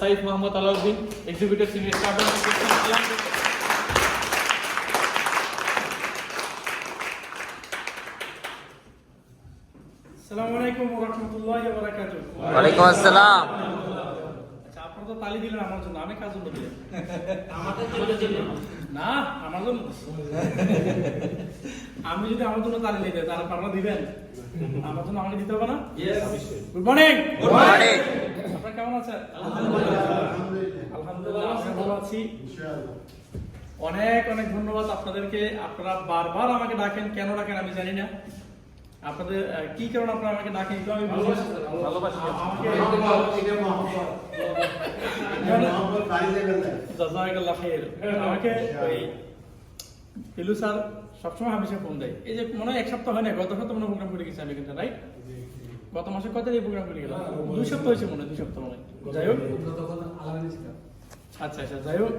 Saif Mohammad Alauddin, executive senior staff. আসসালামু আলাইকুম ওয়া রাহমাতুল্লাহি ওয়া বারাকাতুহু। ওয়ালাইকুম আসসালাম। আচ্ছা, আপনারা তো তালি দিলেন আমার জন্য, আমি কার জন্য দিলেন? আমাদের জন্য না, আমার জন্য। আমি যদি আমার জন্য তালি দিই তাহলে আপনারা দিবেন? আমার জন্য আমাকে দিতে হবে না? Good morning. Good morning. আপনারা কেমন আছেন? আলহামদুলিল্লাহ, আমি ভালো আছি। অনেক অনেক ধন্যবাদ আপনাদেরকে। আপনারা বারবার আমাকে ডাকেন, কেন ডাকেন আমি জানি না। আপনাদের কি কারণে আপনারা আমাকে ডাকেন তো আমি ভালোবাসি। জাযাকাল্লাহ খাইর। আমাকে ওই পিলু স্যার সবসময় হামেশা ফোন দেয়। এই যে মনে হয় এক সপ্তাহ হয় না, গত সপ্তাহ মনে প্রোগ্রাম করে গেছি আমি কিন্তু, রাইট? গত মাসে কত এই প্রোগ্রাম করে গেলাম? 2 সপ্তাহ হয়েছে মনে হয়, 2 সপ্তাহ মনে হয়। যাই হোক, আচ্ছা আচ্ছা, যাই হোক,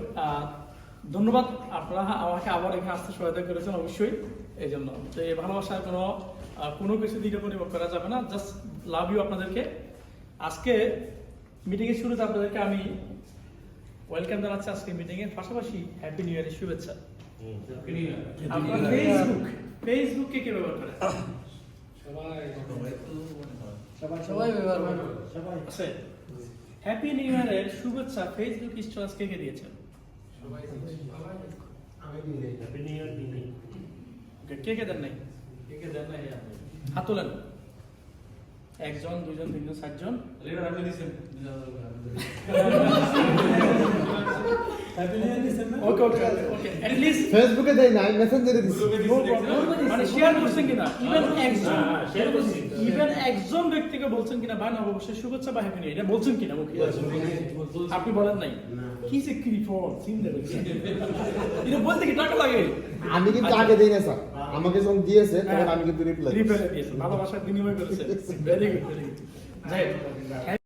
ধন্যবাদ। আপনারা আমাকে আবার এখানে আসতে সহায়তা করেছেন অবশ্যই। এই জন্য তো এই ভালোবাসার কোনো কিছু দিকে পরিবর্তন করা যাবে না। জাস্ট লাভ ইউ আপনাদেরকে। আজকে মিটিং এর শুরুতে আপনাদেরকে আমি ওয়েলকাম জানাচ্ছি আজকে মিটিং এর, পাশাপাশি হ্যাপি নিউ ইয়ারের শুভেচ্ছা। আপনারা ফেসবুককে কে ব্যবহার করেন? সবাই ব্যবহার করে। আছে। হ্যাপি নিউ ইয়ারের শুভেচ্ছা ফেসবুক স্ট্যাটাস কে কে দিয়েছেন? কে কে দেন নাই? হাত তোলেন। 1 জন 2 জন 3 জন 7 জন। ওকে ওকে ওকে, এট লিস্ট ফেসবুকে দেই না, মেসেঞ্জারে দিছি। মানে শেয়ার করছেন কিনা? ইভেন একজন ব্যক্তিকে বলছেন কিনা ভাই নববর্ষের শুভেচ্ছা বা হ্যাপি নিউ ইয়ার, এটা বলছেন কিনা মুখে? আপনি বলেন নাই। কি সে ক্রিফল চিন্তা করছেন, এটা বলতে কি টাকা লাগে? আমি কিন্তু আগে দেই না স্যার, আমাকে যখন দিয়েছে তখন আমি কিন্তু রিপ্লাই দিয়েছি, ভালোবাসার বিনিময় করেছে। Very good, very good. যাই হোক।